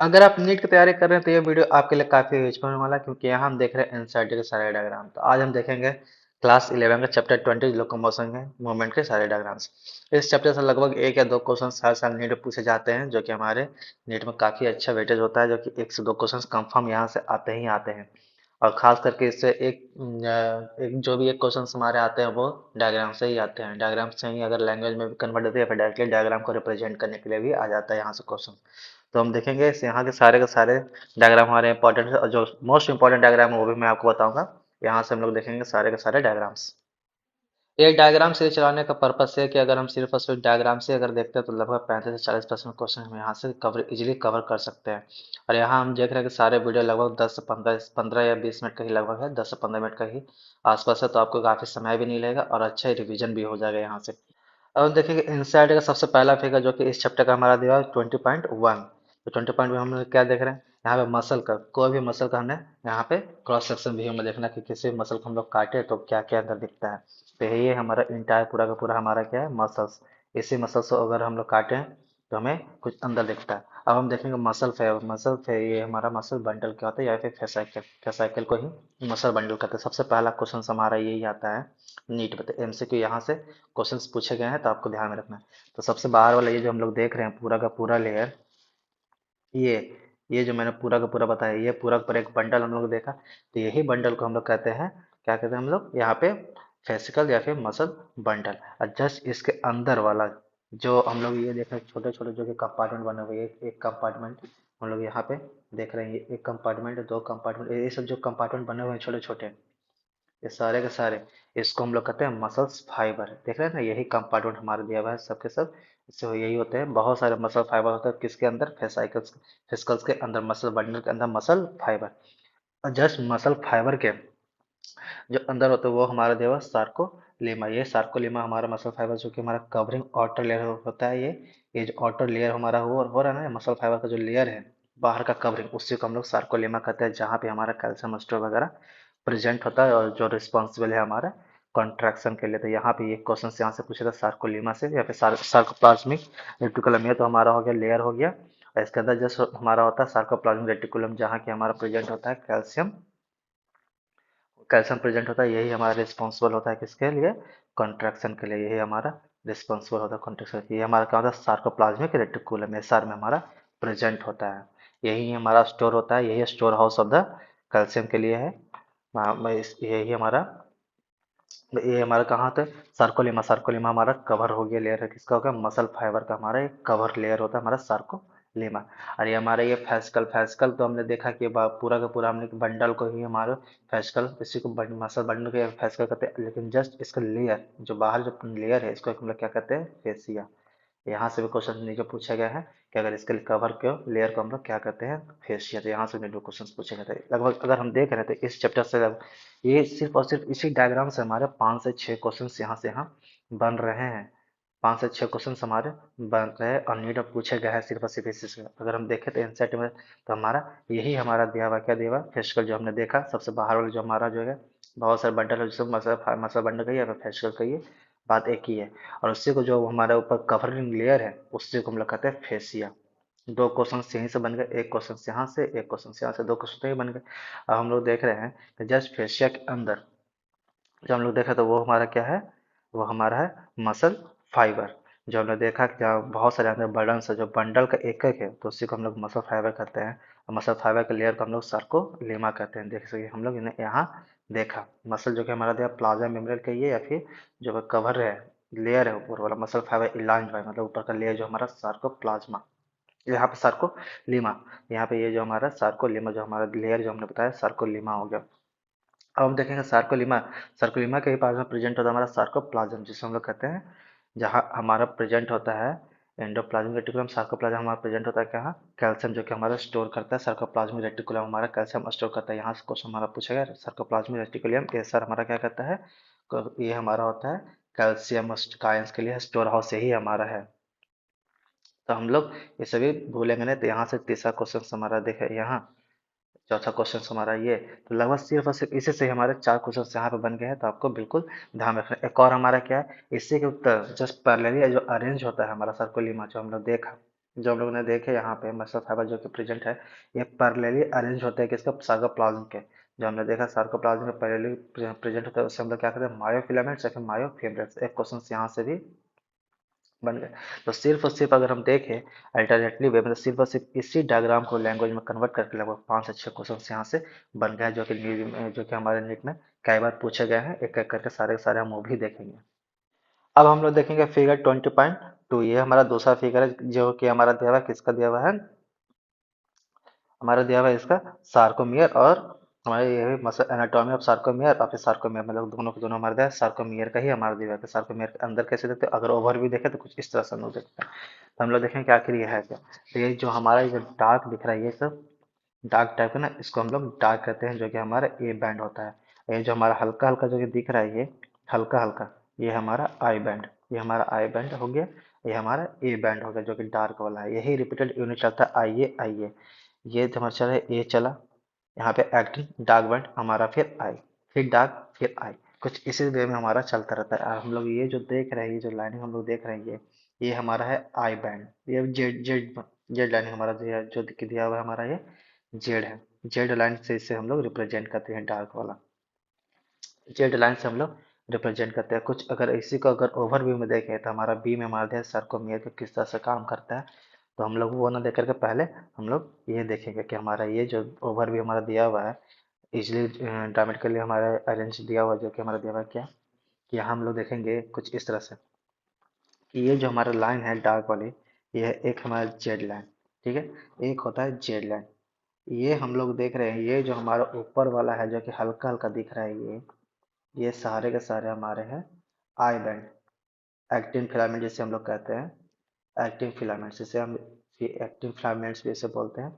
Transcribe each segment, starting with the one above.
अगर आप नीट की तैयारी कर रहे हैं तो ये वीडियो आपके लिए काफी यूजफुल होने वाला है, क्योंकि यहाँ हम देख रहे हैं एनसीईआरटी के सारे डायग्राम। तो आज हम देखेंगे क्लास 11 का चैप्टर 20 लोकोमोशन है मूवमेंट के सारे डायग्राम्स। इस चैप्टर से लगभग एक या दो क्वेश्चन हर साल नीट में पूछे जाते हैं, जो कि हमारे नीट में काफी अच्छा वेटेज होता है, जो कि एक से दो क्वेश्चन कंफर्म यहाँ से आते ही आते हैं। और खास करके इससे एक जो भी एक क्वेश्चन हमारे आते हैं वो डायग्राम से ही आते हैं। डायग्राम से ही अगर लैंग्वेज में भी कन्वर्ट होते हैं, फिर डायरेक्टली डायग्राम को रिप्रेजेंट करने के लिए भी आ जाता है यहाँ से क्वेश्चन। तो हम देखेंगे यहाँ के सारे डायग्राम हमारे इंपॉर्टेंट है, और जो मोस्ट इंपॉर्टेंट डायग्राम है वो भी मैं आपको बताऊंगा। यहाँ से हम लोग देखेंगे सारे के सारे डायग्राम्स। ये डायग्राम सीरीज चलाने का पर्पस है कि अगर हम सिर्फ और सिर्फ डायग्राम से अगर देखते हैं तो लगभग 35 से 40% क्वेश्चन हम यहाँ से कवर इजीली कवर कर सकते हैं। और यहाँ हम देख रहे हैं कि सारे वीडियो लगभग 10 से 15 15 या 20 मिनट का ही लगभग है, 10 से 15 मिनट का ही आसपास है। तो आपको काफ़ी समय भी नहीं लगेगा और अच्छा ही रिविजन भी हो जाएगा यहाँ से। अब हम देखेंगे इंसाइड का सबसे पहला फिगर, जो कि इस चैप्टर का हमारा दिया है 20.1। तो 20.1 में हम लोग क्या देख रहे हैं, यहाँ पे मसल का कोई भी मसल का हमने यहाँ पे क्रॉस सेक्शन भी हमें देखना है कि किसी मसल को हम लोग काटे तो क्या क्या अंदर दिखता है। तो ये हमारा इंटायर पूरा का पूरा हमारा क्या है, मसल्स। इसी मसल्स को अगर हम लोग काटे हैं तो हमें कुछ अंदर दिखता है। अब हम देखेंगे मसल फे ये हमारा मसल बंडल क्या होता है, या फिर फेसाइकिल। फेसाइकिल को ही मसल बंडल कहते हैं। सबसे पहला क्वेश्चन हमारा यही आता है नीट में। तो एमसीक्यू यहाँ से क्वेश्चंस पूछे गए हैं, तो आपको ध्यान में रखना है। तो सबसे बाहर वाला ये जो हम लोग देख रहे हैं पूरा का पूरा लेयर, ये ये जो मैंने पूरा का पूरा बताया, ये पूरा का पूरा एक बंडल हम लोग देखा। तो यही बंडल को हम लोग कहते हैं, क्या कहते हैं हम लोग यहाँ पे, फेसिकल या फिर मसल बंडल। और जस्ट इसके अंदर वाला जो हम लोग ये देख रहे हैं छोटे छोटे जो कि कंपार्टमेंट बने हुए हैं, एक कंपार्टमेंट हम लोग यहाँ पे देख रहे हैं। ये एक कंपार्टमेंट है, दो कंपार्टमेंट, ये सब जो कंपार्टमेंट बने हुए हैं छोटे छोटे, ये सारे के सारे, इसको हम लोग कहते हैं मसल्स फाइबर। देख रहे हैं ना, यही कंपार्टमेंट हमारे दिया हुआ है सबके सब। इससे यही होते हैं, बहुत सारे मसल फाइबर होते हैं किसके अंदर, फेसाइकल्स, फिस्कल्स के अंदर, मसल बंडल के अंदर मसल फाइबर। और जस्ट मसल फाइबर के जो अंदर होते हैं वो हमारा दिया हुआ सार्कोलीमा। ये सार्कोलीमा हमारा मसल फाइबर, जो कि हमारा कवरिंग आउटर लेयर होता है। ये जो आउटर लेयर हमारा हो रहा है ना, मसल फाइबर का जो लेयर है बाहर का कवरिंग, उसी को हम लोग सार्कोलीमा कहते हैं, जहाँ पे हमारा कैल्शियम स्टोर वगैरह प्रेजेंट होता है और जो रिस्पॉन्सिबल है हमारा कॉन्ट्रैक्शन के लिए। तो यहाँ पे ये क्वेश्चन यहाँ से पूछा था सार्कोलीमा से या फिर सार्कोप्लाज्मिक रेटिकुलम। ये तो हमारा हो गया लेयर हो गया। और इसके अंदर जस्ट हमारा होता है सार्कोप्लाज्मिक रेटिकुलम, जहाँ की हमारा प्रेजेंट होता है कैल्शियम। कैल्शियम प्रेजेंट होता है, यही हमारा रिस्पॉन्सिबल होता है किसके लिए, कॉन्ट्रैक्शन के लिए। यही हमारा रिस्पॉन्सिबल होता है कॉन्ट्रैक्शन। ये हमारा क्या होता है, सार्कोप्लाज्मिक रेटिकुलम एसआर में हमारा प्रेजेंट होता है। यही हमारा स्टोर होता है, यही store house of the calcium के लिए है। यही हमारा, ये हमारा कहाँ होता है, सार्कोलिमा। सार्कोलिमा हमारा कवर हो गया, लेयर है किसका होगा, मसल फाइबर का हमारा एक कवर लेयर होता है हमारा सार्कोलिमा। और ये हमारा ये फैस्कल। फैस्कल तो हमने देखा कि पूरा का पूरा हमने बंडल को ही हमारा फैस्कल, इसी को मसल बंडल के फैस्कल कहते हैं। लेकिन जस्ट इसका लेयर जो बाहर जो लेयर है, इसको हम लोग क्या कहते हैं, फेसिया। यहाँ से भी क्वेश्चन नीचे पूछा गया है कि अगर इसके कवर के लेयर को हम लोग क्या कहते हैं, फेशिया। तो यहाँ से भी क्वेश्चन पूछे गए थे लगभग। अगर हम देख रहे थे इस चैप्टर से ये सिर्फ और सिर्फ इसी डायग्राम से हमारे 5 से 6 क्वेश्चन यहाँ से यहाँ बन रहे हैं। 5 से 6 क्वेश्चन हमारे बन रहे हैं और नीट में पूछे गए हैं सिर्फ और सिर्फ इसी से। अगर हम देखें तो एनसेट में तो हमारा यही हमारा दिया हुआ, क्या दिया हुआ, फेशियल जो हमने देखा सबसे बाहर वाला जो हमारा जो है, बहुत सारे बंडल है जिसको मसल बंडल कहिए या फिर फेशियल कहिए, बात एक ही है। और उसी को जो हमारे ऊपर कवरिंग लेयर है उसी को हम लोग कहते हैं फेसिया। दो क्वेश्चन यहीं से बन गए, एक क्वेश्चन यहाँ से, एक क्वेश्चन यहाँ से, दो क्वेश्चन ही बन गए। अब हम लोग देख रहे हैं कि जस्ट फेशिया के अंदर जो हम लोग देखा तो वो हमारा क्या है, वो हमारा है मसल फाइबर। जो हमने देखा कि जहाँ बहुत सारे अंदर बर्डन है, जो बंडल का एक एक है, तो उसी को हम लोग मसल फाइबर कहते हैं। और मसल फाइबर के लेयर को हम लोग सार्कोलेमा कहते हैं। देख सकते हम लोग इन्हें यहाँ देखा, मसल जो कि हमारा दिया प्लाज्मा मेम्ब्रेन का ही है, या फिर जो कवर है, लेयर है ऊपर वाला मसल फाइबर इलाज वाला, मतलब ऊपर का लेयर जो हमारा सार्कोप्लाज्मा, यहाँ पे सार्कोलीमा। यहाँ पे ये जो हमारा सार्कोलीमा जो हमारा लेयर जो हमने बताया सार्कोलीमा हो गया। अब हम देखेंगे सार्कोलीमा। सार्कोलीमा के ही पास में प्रेजेंट होता है हमारा सार्कोप्लाज्म, जिसे हम लोग कहते हैं, जहाँ हमारा प्रेजेंट होता है एंडोप्लाज्मिक रेटिकुलम। सार्कोप्लाज्म हमारा प्रेजेंट होता है कहाँ, कैल्शियम, जो कि हमारा स्टोर करता है। सार्कोप्लाज्मिक रेटिकुलम हमारा कैल्शियम स्टोर करता है। यहाँ से क्वेश्चन हमारा पूछेगा सार्कोप्लाज्मिक रेटिकुलम ये सर हमारा क्या कहता है, ये हमारा होता है कैल्शियम कायंस के लिए स्टोर हाउस यही हमारा है। तो हम लोग ये सभी भूलेंगे नहीं। तो यहाँ से तीसरा क्वेश्चन हमारा देखे यहाँ, चौथा क्वेश्चन हमारा ये। तो लगभग सिर्फ और सिर्फ इसी से हमारे 4 क्वेश्चन यहाँ पे बन गए हैं। तो आपको बिल्कुल ध्यान रखना है। एक और हमारा क्या है, इसी के उत्तर जस्ट पैरेलली जो अरेंज होता है हमारा सर्कुलिमा जो हम लोग देखा, जो हम लोगों ने देखे यहाँ पे मसल फाइबर जो कि प्रेजेंट है, ये पैरेलली अरेंज होते हैं किसका, सार्कोप्लाज्म के। जो हमने देखा सार्कोप्लाज्म के पैरेलली प्रेजेंट होता है, उससे हम लोग क्या करते हैं, मायोफिलामेंट्स या फिर मायोफिब्रिल्स। एक क्वेश्चन यहाँ से भी बन गए। तो सिर्फ और सिर्फ अगर हम देखें अल्टरनेटली वे, मतलब सिर्फ और सिर्फ इसी डायग्राम को लैंग्वेज में कन्वर्ट करके लगभग 5 से 6 क्वेश्चन यहाँ से बन गए, जो कि हमारे नीट में कई बार पूछे गए हैं। एक एक करके सारे के सारे हम वो भी देखेंगे। अब हम लोग देखेंगे फिगर 20.2। ये हमारा दूसरा फिगर है जो कि हमारा दिया हुआ है, किसका दिया हुआ है, हमारा दिया हुआ है इसका सार्कोमियर, और हमारे ये है मसल एनाटॉमी ऑफ सार्कोमियर और फिर सार्कोमियर, मतलब दोनों के दोनों हमारे दिया है सार्कोमियर का ही हमारा दिया हुआ है। सार्कोमियर के अंदर कैसे देखते हैं, अगर ओवरव्यू देखें तो कुछ इस तरह से हम लोग देखते हैं। तो हम लोग देखें कि आखिर ये है क्या। तो ये जो हमारा ये डार्क दिख रहा है, ये सब डार्क टाइप है ना, इसको हम लोग डार्क कहते हैं, जो कि हमारा ए बैंड होता है। ये जो हमारा हल्का हल्का जो कि दिख रहा है, ये हल्का हल्का, ये हमारा आई बैंड, ये हमारा आई बैंड हो गया। ये हमारा ए बैंड हो गया जो कि डार्क वाला है। यही रिपीटेड यूनिट चलता है, आइए आइए। ये तो हमारा चला ए चला, यहाँ पे एक्टिंग डार्क बैंड हमारा, फिर आई, फिर डार्क, फिर आई। कुछ इसी वे में हमारा चलता रहता है। और हम लोग ये जो देख रहे हैं, ये जो लाइनिंग हम लोग देख रहे हैं, ये हमारा है आई बैंड। ये जेड जेड जेड लाइनिंग हमारा जो दिया हुआ है हमारा, ये जेड है। जेड लाइन से इसे हम लोग रिप्रेजेंट करते हैं, डार्क वाला जेड लाइन से हम लोग रिप्रेजेंट करते हैं। कुछ अगर इसी को अगर ओवरव्यू में देखें तो हमारा बी में हमारा दिया सर्कोमियर का किस तरह से काम करता है। तो हम लोग वो ना देख करके पहले हम लोग ये देखेंगे कि हमारा ये जो ओवरव्यू हमारा दिया हुआ है, इजली ड्रामेटिकली हमारा अरेंज दिया हुआ, जो कि हमारा दिया हुआ है क्या, कि यहाँ हम लोग देखेंगे कुछ इस तरह से कि ये जो हमारा लाइन है डार्क वाली, ये है एक हमारा जेड लाइन, ठीक है। एक होता है जेड लाइन, ये हम लोग देख रहे हैं। ये जो हमारा ऊपर वाला है जो कि हल्का हल्का दिख रहा है, ये सारे के सारे हमारे हैं आई बैंड, एक्टिन फिलामेंट जिसे हम लोग कहते हैं, एक्टिन फिलामेंट्स जिसे हम एक्टिन फिलामेंट्स भी इसे बोलते हैं।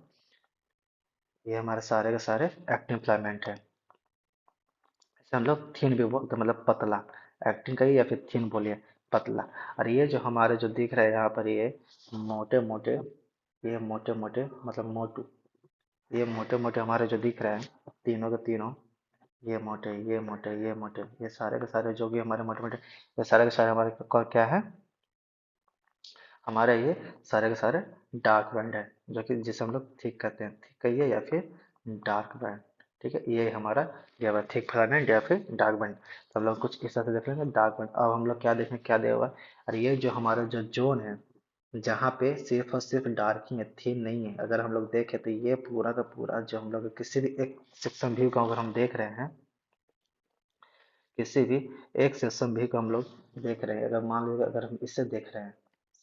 ये हमारे सारे के सारे एक्टिन फिलामेंट है। इसे हम लोग थिन भी बोलते हैं, मतलब पतला, एक्टिन कहिए या फिर थिन बोलिए, पतला। और ये जो हमारे जो दिख रहे हैं यहाँ पर, ये मोटे मोटे, ये मोटे मोटे मतलब मोटू, ये मोटे मोटे हमारे जो दिख रहे हैं तीनों के तीनों, ये मोटे, ये मोटे, ये मोटे, ये सारे के सारे जो भी हमारे मोटे मोटे, ये सारे के सारे हमारे क्या है, हमारे ये सारे के सारे डार्क बैंड है, जो कि जिसे हम लोग थिक कहते हैं, थिक कहिए या फिर डार्क बैंड। ठीक है, ये हमारा दिया हुआ थिक फिलामेंट या फिर डार्क बैंड। तो हम लोग कुछ इस तरह से देख लेंगे डार्क बैंड। अब हम लोग क्या देखें, क्या दिया हुआ है, और ये जो हमारा जो जोन है जहाँ पे सिर्फ और सिर्फ डार्क ही है, थीम नहीं है, अगर हम लोग देखें तो ये पूरा का पूरा जो हम लोग किसी भी एक सेक्शन व्यू का अगर हम देख रहे हैं, किसी भी एक सेक्शन व्यू को हम लोग देख रहे हैं, अगर मान लीजिए अगर हम इससे देख रहे हैं,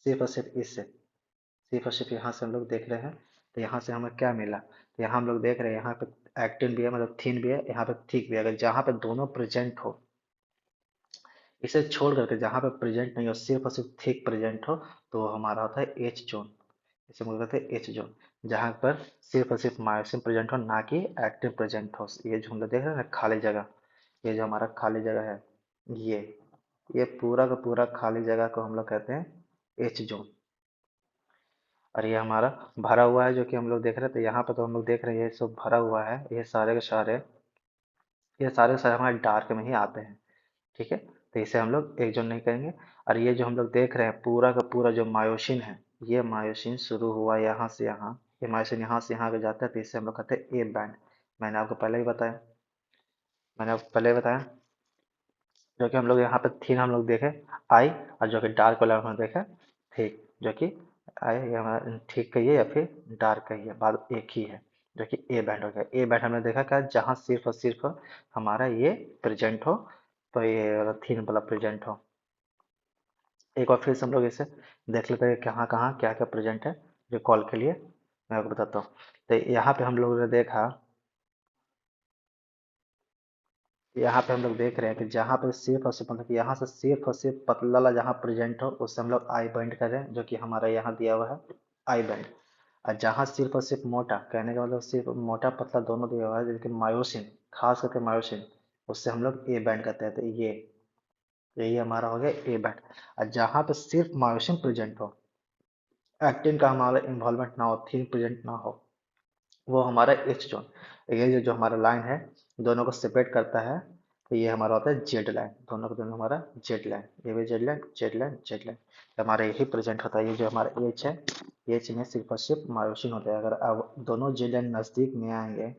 सिर्फ और सिर्फ इससे, सिर्फ और सिर्फ यहाँ से हम लोग देख रहे हैं, तो यहाँ से हमें क्या मिला, तो यहाँ हम लोग देख रहे हैं यहाँ पे एक्टिन भी है, मतलब थीन भी है, यहाँ पे थिक भी है। अगर जहाँ पे दोनों प्रेजेंट हो, इसे छोड़ करके जहाँ पे प्रेजेंट नहीं हो, सिर्फ और सिर्फ थिक प्रेजेंट हो, तो वो हमारा होता है एच जोन। इसे हम कहते हैं एच जोन, जहाँ पर सिर्फ और सिर्फ मायोसिन प्रेजेंट हो, ना कि एक्टिव प्रेजेंट हो। ये जो हम लोग देख रहे हैं ना खाली जगह, ये जो हमारा खाली जगह है, ये ये पूरा का पूरा खाली जगह को हम लोग कहते हैं एच जोन। और ये हमारा भरा हुआ है जो कि हम लोग देख रहे थे, यहाँ पे तो हम लोग देख रहे हैं ये सब भरा हुआ है, ये सारे के सारे, ये सारे के सारे हमारे डार्क में ही आते हैं। ठीक है, तो इसे हम लोग एक जोन नहीं करेंगे। और ये जो हम लोग देख रहे हैं पूरा का पूरा जो मायोसिन है, ये मायोसिन शुरू हुआ यहाँ से यहाँ, ये मायोसिन यहाँ से यहाँ पे जाता है, तो इसे हम लोग कहते हैं ए बैंड। मैंने आपको पहले ही बताया, मैंने आपको पहले ही बताया, जो कि हम लोग यहाँ पे थीन हम लोग देखे आई, और जो कि डार्क वाला हम देखे थिक, जो कि आई ये हमारा ठीक कहिए या फिर डार्क कहिए, बात एक ही है, जो कि ए बैंड हो गया। ए बैंड हमने देखा क्या, जहाँ सिर्फ और सिर्फ हमारा ये प्रेजेंट हो, तो ये थीन वाला प्रेजेंट हो। एक बार फिर से हम लोग इसे देख लेते हैं कहाँ कहाँ क्या क्या प्रेजेंट है, जो कॉल के लिए मैं आपको बताता हूँ। तो यहाँ पे हम लोगों ने देखा, यहाँ पे हम लोग देख रहे हैं कि जहाँ पे सिर्फ और सिर्फ मतलब कि यहाँ से सिर्फ और सिर्फ पतला वाला जहाँ प्रेजेंट हो, उससे हम लोग आई बैंड कर रहे हैं, जो कि हमारा यहाँ दिया हुआ है आई बैंड। और जहाँ सिर्फ और सिर्फ मोटा, कहने का मतलब सिर्फ मोटा पतला दोनों दिया हुआ है, जैसे कि मायोसिन, खास करके मायोसिन, उससे हम लोग ए बैंड करते हैं। तो ये यही हमारा हो गया ए बैंड। और जहाँ पे सिर्फ मायोसिन प्रेजेंट हो, एक्टिन का हमारा इन्वॉल्वमेंट ना हो, थीन प्रेजेंट ना हो, वो हमारा एच जोन। ये जो हमारा लाइन है दोनों को सेपरेट करता है, तो ये हमारा होता है जेड लाइन, दोनों का दोनों हमारा जेड लाइन, ये भी Z line, Z line, Z line, तो हमारा यही प्रेजेंट होता है। ये जो हमारा एच है, एच में सिर्फ और सिर्फ मायोसिन होता है। अगर अब दोनों जेड लाइन नज़दीक में आएंगे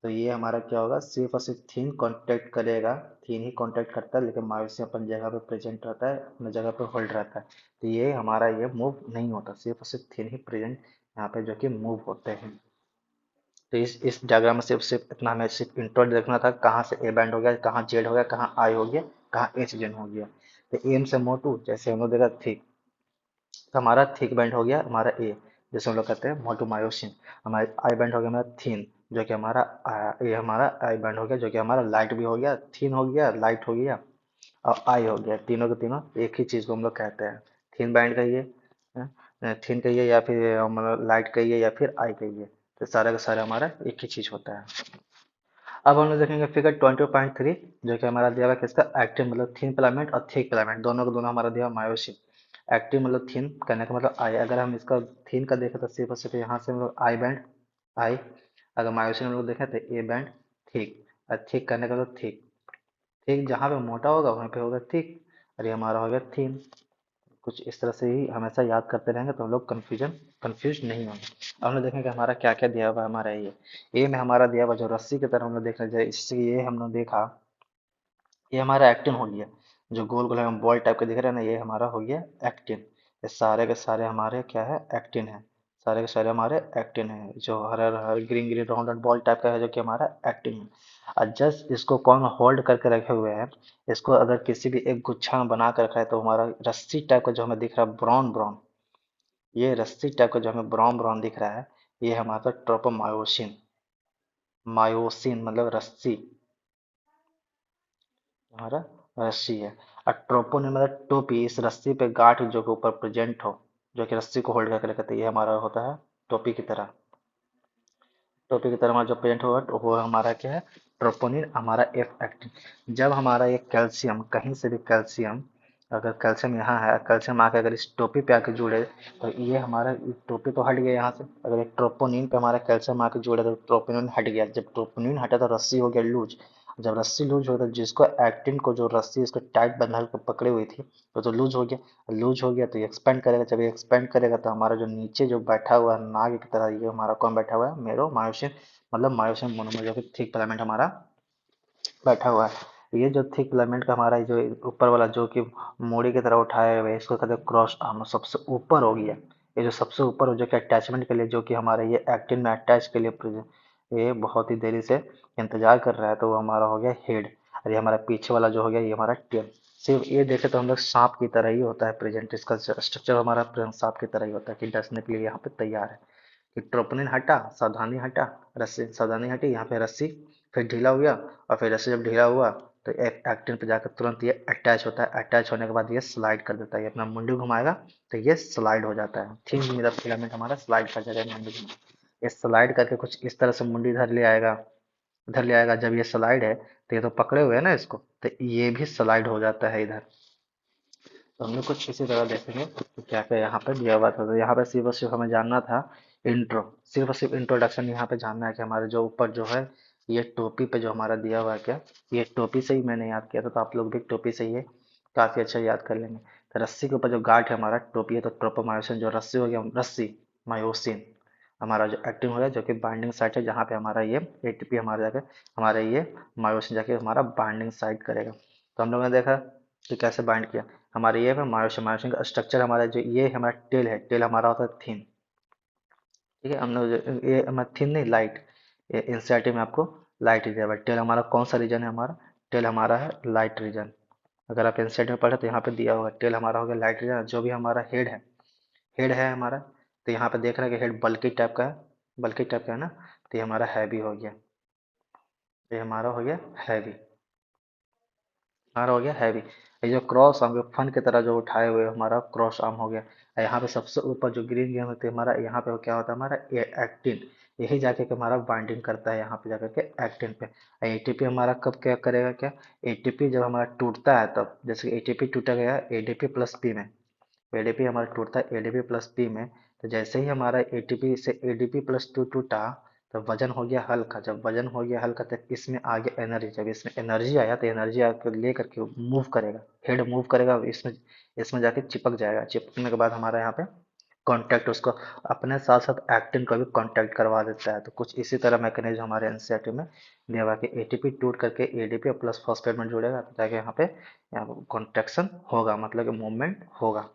तो ये हमारा क्या होगा, सिर्फ और सिर्फ थीन कांटेक्ट करेगा, थीन ही कांटेक्ट करता है, लेकिन मायोसिन अपनी जगह पे प्रेजेंट रहता है, अपनी जगह पे होल्ड रहता है। तो ये हमारा ये मूव नहीं होता, सिर्फ और सिर्फ थीन ही प्रेजेंट यहाँ पे जो कि मूव होते हैं। तो इस डायग्राम में सिर्फ सिर्फ इतना हमें सिर्फ इंट्रो देखना था, कहाँ से ए बैंड हो गया, कहाँ जेड हो गया, कहाँ आई हो गया, कहाँ एच जेन हो गया। तो एम से मोटू, जैसे हम लोग देखा थिक, तो हमारा थिक बैंड हो गया हमारा ए, जैसे हम लोग कहते हैं मोटू मायोसिन। हमारा आई बैंड हो गया हमारा थीन, जो कि हमारा ये हमारा आई बैंड हो गया, जो कि हमारा लाइट भी हो गया, थीन हो गया, लाइट हो गया और आई हो गया। तीनों के तीनों एक ही चीज़ को हम लोग कहते हैं, थीन बैंड कहिए, थीन कहिए, या फिर मतलब लाइट कहिए, या फिर आई कहिए। तो सारा का सारा हमारा एक ही चीज़ होता है। अब हम लोग देखेंगे फिगर 20.3, जो कि हमारा दिया हुआ है किसका, एक्टिन मतलब थिन फिलामेंट और थिक फिलामेंट, दोनों को दोनों हमारा दिया हुआ मायोसिन। एक्टिन मतलब थिन, कहने का मतलब आई। अगर हम इसका थिन का देखें तो सिर्फ और सिर्फ यहाँ से हम लोग आई बैंड, आई। अगर मायोसिन हम लोग देखें तो ए बैंड, थिक। और थिक करने का मतलब थिक, थिक जहाँ पे मोटा होगा वहीं पे होगा थिक, और ये हमारा हो गया थिन। कुछ इस तरह से ही हमेशा याद करते रहेंगे तो हम लोग कंफ्यूज नहीं होंगे। अब हम लोग देखेंगे हमारा क्या क्या दिया हुआ है। हमारा ये में हमारा दिया हुआ जो रस्सी की तरह हम लोग देखना चाहिए, इससे ये हम लोग देखा, ये हमारा एक्टिन हो गया। जो गोल गोल हम बॉल टाइप के दिख रहे हैं ना, ये हमारा हो गया एक्टिन। ये सारे के सारे हमारे क्या है, एक्टिन है। सारे के सारे हमारे एक्टिन है। जो हरा हरा green green round ball type का है, जो कि हमारा एक्टिन है। और जस्ट इसको कौन होल्ड करके रखे हुए हैं, इसको अगर किसी भी एक गुच्छा में बना कर रखा है तो हमारा रस्सी टाइप का जो हमें दिख रहा है ब्राउन ब्राउन, ये रस्सी टाइप का जो हमें ब्राउन ब्राउन दिख रहा है, ये हमारा ट्रोपोमायोसिन। मायोसिन मतलब रस्सी, हमारा रस्सी है। और ट्रोपोनिन मतलब टोपी, इस रस्सी पे गांठ जो कि ऊपर प्रेजेंट हो, जो कि रस्सी को होल्ड करके रखते हैं, ये हमारा होता है टोपी की तरह। टोपी की तरह हमारा जो प्रेजेंट होगा तो वो हमारा क्या है, ट्रोपोनिन, हमारा एफ एक्टिन। जब हमारा ये कैल्शियम, कहीं से भी कैल्शियम, अगर कैल्शियम यहाँ है, कैल्शियम आके अगर इस टोपी पे आके जुड़े तो ये हमारा टोपी तो हट गया यहाँ से। अगर एक ट्रोपोनिन पे हमारा कैल्शियम आके जुड़े तो ट्रोपोनिन हट गया। जब ट्रोपोनिन हटा तो रस्सी हो गया लूज। जब रस्सी लूज हो तो जिसको एक्टिन को, जो रस्सी इसको टाइट बंधा के पकड़े हुई थी, तो लूज हो गया। लूज हो गया तो ये एक्सपेंड करेगा। जब ये एक्सपेंड करेगा तो हमारा जो नीचे जो बैठा हुआ है नाग की तरह, ये हमारा कौन बैठा हुआ है, मेरो मायोसिन मतलब मायोसिन मोनोमर, जो कि थिक फिलामेंट हमारा बैठा हुआ है। ये जो थिक फिलामेंट का हमारा जो ऊपर वाला जो कि मूड़ी की तरह उठाए हुए, इसको कहते हैं क्रॉस आर्म, सबसे ऊपर हो गया। ये जो सबसे ऊपर हो, जो कि अटैचमेंट के लिए, जो कि हमारे ये एक्टिन में अटैच के लिए ये बहुत ही देरी से इंतजार कर रहा है, तो वो हमारा हो गया हेड। और ये हमारा पीछे वाला जो हो गया, ये हमारा टेल। सिर्फ ये देखे तो हम लोग सांप की तरह ही होता है प्रेजेंट, इसका स्ट्रक्चर हमारा सांप की तरह ही होता है कि डसने के लिए यहाँ पे तैयार है। कि ट्रोपोनिन हटा, सावधानी हटा, रस्सी सावधानी हटी, यहाँ पे रस्सी फिर ढीला हो गया, और फिर रस्सी जब ढीला हुआ तो एक्टिन पे जाकर तुरंत ये अटैच होता है। अटैच होने के बाद ये स्लाइड कर देता है, ये अपना मुंडी घुमाएगा तो ये स्लाइड हो जाता है। थिन मेरा फिलामेंट हमारा स्लाइड कर जाएगा मुंडी घुमा, ये स्लाइड करके कुछ इस तरह से मुंडी इधर ले आएगा, इधर ले आएगा। जब ये स्लाइड है तो ये तो पकड़े हुए है ना इसको, तो ये भी स्लाइड हो जाता है इधर। तो हम लोग कुछ इसी तरह देखेंगे कि क्या क्या यहाँ पे दिया हुआ था। तो यहाँ पे सिर्फ और सिर्फ हमें जानना था इंट्रो, सिर्फ और सिर्फ इंट्रोडक्शन यहाँ पे जानना है कि हमारे जो ऊपर जो है, ये टोपी पे जो हमारा दिया हुआ है क्या, ये टोपी से ही मैंने याद किया था, तो आप लोग भी टोपी से ही है काफ़ी अच्छा याद कर लेंगे। तो रस्सी के ऊपर जो गांठ है हमारा टोपी है, तो ट्रोपोमायोसिन, जो रस्सी हो गया रस्सी, मायोसिन हमारा जो एक्टिव हो गया, जो कि बाइंडिंग साइट है, जहाँ पे हमारा ये एटीपी हमारा जाकर, हमारे ये मायोसिन जाके हमारा बाइंडिंग साइट करेगा। तो हम लोगों ने देखा कि कैसे बाइंड किया। हमारे ये है मायोसिन, मायोसिन का स्ट्रक्चर हमारा जो ये हमारा टेल है, टेल हमारा होता है थिन। ठीक है, हम लोग ये हमारा थिन नहीं, लाइट। ये एनसीईआरटी में आपको लाइट दिया हुआ है। टेल हमारा कौन सा रीजन है, हमारा टेल हमारा है लाइट रीजन। अगर आप एनसीईआरटी में पढ़े तो यहाँ पे दिया होगा टेल हमारा हो गया लाइट रीजन। जो भी हमारा हेड है, हेड है हमारा, तो यहाँ पे देख रहे हैं कि हेड बल्कि टाइप का है, बल्कि टाइप का है ना, तो ये हमारा हैवी हो गया, ये हमारा हो गया हैवी, हमारा हो गया हैवी। ये जो क्रॉस आर्म, फन की तरह जो उठाए हुए हमारा क्रॉस आर्म हो गया। और यहाँ पे सबसे ऊपर जो ग्रीन गेम होती है हमारा, यहाँ पे क्या होता है हमारा एक्टिन, यही जाके के हमारा बाइंडिंग करता है यहाँ पे जाकर के एक्टिन पे। एटीपी हमारा कब क्या करेगा, क्या एटीपी जब हमारा टूटता है तब, जैसे एटीपी टूटा गया एडीपी प्लस पी में, एडीपी हमारा टूटता है एडीपी प्लस पी में। तो जैसे ही हमारा एटीपी से एडीपी प्लस टू टूटा, तो वजन हो गया हल्का, जब वजन हो गया हल्का तो इसमें आ गया एनर्जी, जब इसमें एनर्जी आया तो एनर्जी आकर ले करके मूव करेगा, हेड मूव करेगा, इसमें इसमें जाके चिपक जाएगा, चिपकने के बाद हमारा यहाँ पे कांटेक्ट उसको अपने साथ साथ एक्टिन को भी कांटेक्ट करवा देता है। तो कुछ इसी तरह मैकेनिज्म हमारे एनसीईआरटी में दिया हुआ है कि एटीपी टूट करके एडीपी प्लस फॉस्फेट में जुड़ेगा, ताकि यहाँ पे कॉन्ट्रेक्शन होगा, मतलब कि मूवमेंट होगा।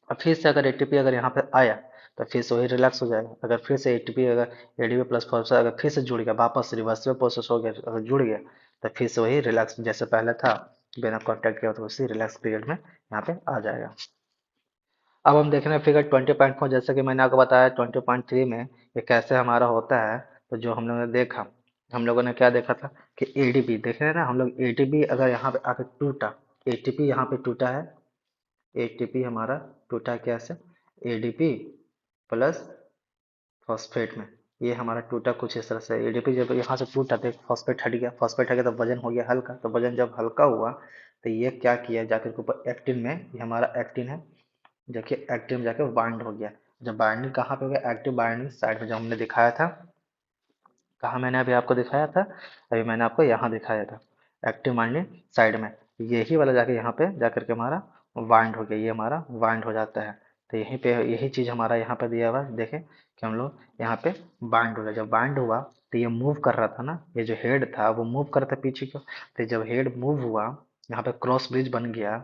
अब फिर से अगर एटीपी अगर यहाँ पे आया तो फिर से वही रिलैक्स हो जाएगा। अगर फिर से एटीपी अगर एडीपी प्लस फॉस्फेट अगर फिर से जुड़ गया, वापस रिवर्सिबल प्रोसेस हो गया, अगर जुड़ गया तो फिर से वही रिलैक्स जैसे पहले था बिना कॉन्टैक्ट किया, तो उसी रिलैक्स पीरियड में यहाँ पे आ जाएगा। अब हम देख रहे हैं फिगर 20.4, जैसे कि मैंने आपको बताया 20.3 में ये कैसे हमारा होता है। तो जो हम लोगों ने देखा, हम लोगों ने क्या देखा था कि एडीपी देख रहे हैं ना हम लोग, एटीपी अगर यहाँ पे आके टूटा, एटीपी यहाँ पे टूटा है, एटीपी हमारा टूटा कैसे, एडीपी प्लस फॉस्फेट में, ये हमारा टूटा कुछ इस तरह से। एडीपी जब यहाँ से टूटा तो फॉस्फेट हट गया, फॉस्फेट हट गया तो वजन हो गया हल्का, तो वजन जब हल्का हुआ तो ये क्या किया जाकर के ऊपर एक्टिन में, ये हमारा एक्टिन है, देखिए एक्टिव में जाके बाइंड हो गया। जब बाइंडिंग कहाँ पे हो गया, एक्टिव बाइंडिंग साइड में, जो हमने दिखाया था, कहाँ मैंने अभी आपको दिखाया था, अभी मैंने आपको यहाँ दिखाया था एक्टिव बाइंडिंग साइड में, यही वाला जाके यहाँ पे जाकर के हमारा बाइंड हो गया, ये हमारा बाइंड हो जाता है। तो यहीं पे यही चीज़ हमारा यहाँ पे दिया हुआ है, देखें कि हम लोग यहाँ पे बाइंड हो गया, जब बाइंड हुआ तो ये मूव कर रहा था ना, ये जो हेड था वो मूव कर रहा था पीछे को, तो जब हेड मूव हुआ यहाँ पे क्रॉस ब्रिज बन गया,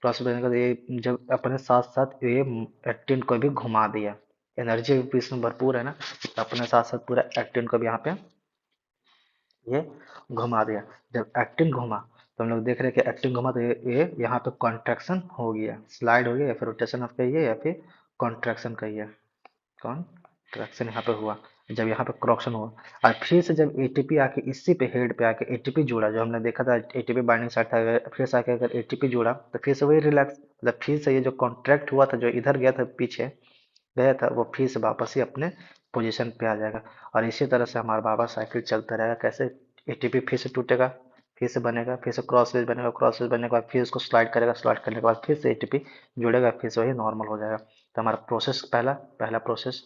क्रॉस ब्रिज का ये जब अपने साथ साथ ये एक्टिन को भी घुमा दिया, एनर्जी भी इसमें भरपूर है ना, तो अपने साथ साथ पूरा एक्टिन को भी यहाँ पे ये घुमा दिया। जब एक्टिन घुमा तो हम लोग देख रहे हैं कि एक्टिन घुमा तो ये यहाँ पे कॉन्ट्रैक्शन हो गया, स्लाइड हो गया, या फिर रोटेशन आप कहिए या फिर कॉन्ट्रैक्शन कहिए, कॉन्ट्रैक्शन यहाँ पे हुआ। जब यहाँ पे क्रॉक्शन हुआ और फिर से जब एटीपी आके इसी पे हेड पे आके एटीपी जुड़ा, जो हमने देखा था एटीपी बाइंडिंग साइट था, फिर से आके अगर एटीपी जुड़ा तो फिर से वही रिलैक्स, मतलब फिर से ये जो कॉन्ट्रैक्ट हुआ था, जो इधर गया था पीछे गया था, वो फिर से वापस ही अपने पोजीशन पे आ जाएगा। और इसी तरह से हमारा वापस साइकिल चलता रहेगा। कैसे, एटीपी फिर से टूटेगा, फिर से बनेगा, फिर से क्रॉस वेज बनेगा, क्रॉस वेज बनने के बाद फिर उसको स्लाइड करेगा, स्लाइड करने के बाद फिर से एटीपी जुड़ेगा, फिर से वही नॉर्मल हो जाएगा। तो हमारा प्रोसेस पहला पहला प्रोसेस,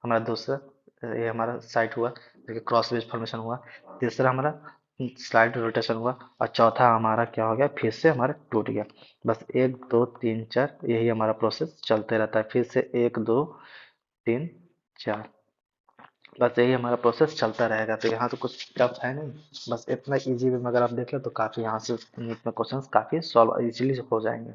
हमारा दूसरा ये हमारा साइट हुआ, देखिए क्रॉस वेज फॉर्मेशन हुआ, तीसरा हमारा स्लाइड रोटेशन हुआ, और चौथा हमारा क्या हो गया, फिर से हमारा टूट गया। बस एक दो तीन चार यही हमारा प्रोसेस चलते रहता है, फिर से एक दो तीन चार, बस यही हमारा प्रोसेस चलता रहेगा। तो यहाँ तो कुछ टफ है नहीं, बस इतना इजी वे में अगर आप देख लो तो काफ़ी यहाँ से नीट में क्वेश्चंस काफ़ी सॉल्व इजीली हो जाएंगे।